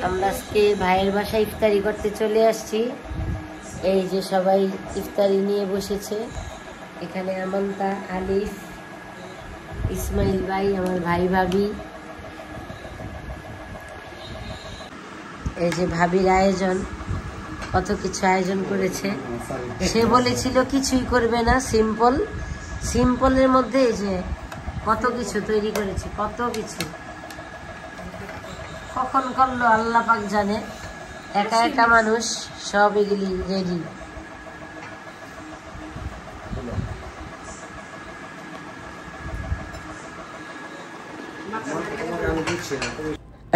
আমরা আজকে ভাইয়ের বাসায় ইফতারি করতে চলে আসছি। এই যে সবাই ইফতারি নিয়ে বসেছে। এখানে আমান্তা, আলিফ, ইসমাইল ভাই, আমার ভাই ভাবি। এই যে ভাবির আয়োজন, কত কিছু আয়োজন করেছে। সে বলেছিল কিছুই করবে না, সিম্পলের মধ্যে এই যে কত কিছু তৈরি করেছে, কত কিছু কখন করলো আল্লাহ পাক জানে। একা একা মানুষ, সব এগুলি রেডি।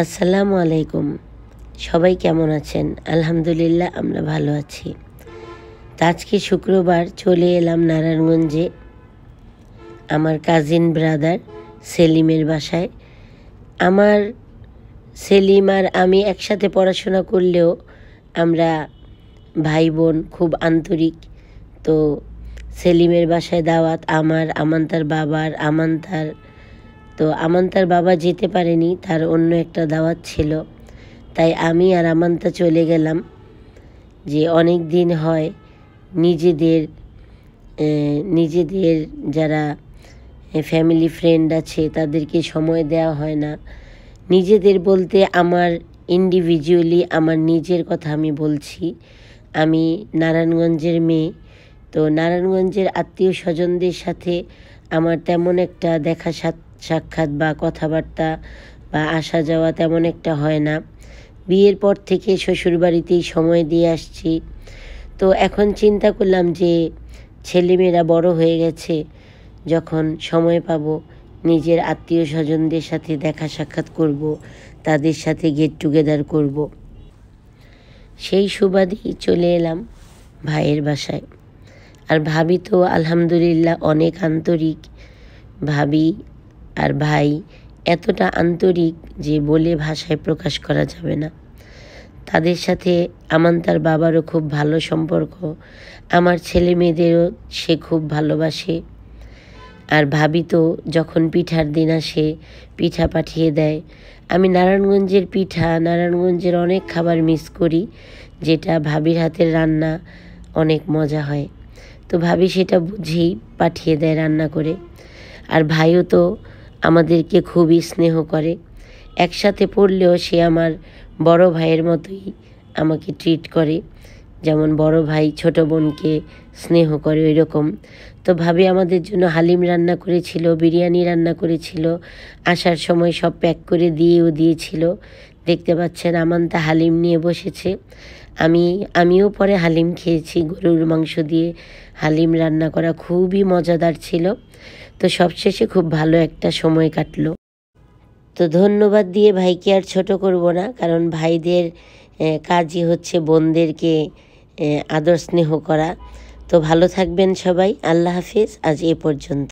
আসসালামু আলাইকুম, সবাই কেমন আছেন? আলহামদুলিল্লাহ আমরা ভালো আছি। আজকে শুক্রবার চলে এলাম নারায়ণগঞ্জে আমার কাজিন ব্রাদার সেলিমের বাসায়। আমার সেলিম আর আমি একসাথে পড়াশোনা করলেও আমরা ভাই বোন, খুব আন্তরিক। তো সেলিমের বাসায় দাওয়াত আমার, আমান্তার বাবার, আমান্তার বাবা যেতে পারেনি, তার অন্য একটা দাওয়াত ছিল। তাই আমি আর আমান্তা চলে গেলাম। যে অনেক দিন হয় নিজেদের যারা ফ্যামিলি ফ্রেন্ড আছে তাদেরকে সময় দেওয়া হয় না। নিজেদের বলতে আমার ইন্ডিভিজুয়ালি আমার নিজের কথা আমি বলছি। আমি নারায়ণগঞ্জের মেয়ে, তো নারায়ণগঞ্জের আত্মীয় স্বজনদের সাথে আমার তেমন একটা দেখা সাক্ষাৎ বা কথাবার্তা বা আসা যাওয়া তেমন একটা হয় না। বিয়ের পর থেকে শ্বশুরবাড়িতেই সময় দিয়ে আসছি। তো এখন চিন্তা করলাম যে ছেলেমেয়েরা বড় হয়ে গেছে, যখন সময় পাবো নিজের আত্মীয় স্বজনদের সাথে দেখা সাক্ষাৎ করব, তাদের সাথে গেট টুগেদার করব। সেই সুবাদেই চলে এলাম ভাইয়ের বাসায়। আর ভাবি তো আলহামদুলিল্লাহ অনেক আন্তরিক। ভাবি আর ভাই এতটা আন্তরিক যে বলে ভাষায় প্রকাশ করা যাবে না। তাদের সাথে আমান্তার বাবারও খুব ভালো সম্পর্ক, আমার ছেলে মেয়েদেরও সে খুব ভালোবাসে। আর ভাবি তো যখন পিঠার দিন আসে পিঠা পাঠিয়ে দেয়। আমি নারায়ণগঞ্জের অনেক খাবার মিস করি, যেটা ভাবির হাতের রান্না অনেক মজা হয়। তো ভাবি সেটা বুঝেই পাঠিয়ে দেয় রান্না করে। আর ভাইও তো আমাদেরকে খুবই স্নেহ করে। একসাথে পড়লেও সে আমার বড় ভাইয়ের মতোই আমাকে ট্রিট করে, যেমন বড় ভাই ছোট বোনকে স্নেহ করে ওই রকম। তো ভাবি আমাদের জন্য হালিম রান্না করেছিল, বিরিয়ানি রান্না করেছিল, আসার সময় সব প্যাক করে দিয়েছিল। দেখতে পাচ্ছেন আমান্তা হালিম নিয়ে বসেছে। আমিও পরে হালিম খেয়েছি, গরুর মাংস দিয়ে হালিম রান্না করা, খুবই মজাদার ছিল। তো সবশেষে খুব ভালো একটা সময় কাটলো। তো ধন্যবাদ দিয়ে ভাইকে আর ছোট করব না, কারণ ভাইদের কাজই হচ্ছে বোনদেরকে আদর স্নেহ করা। তো ভালো থাকবেন সবাই, আল্লাহ হাফিজ। আজ এ পর্যন্ত।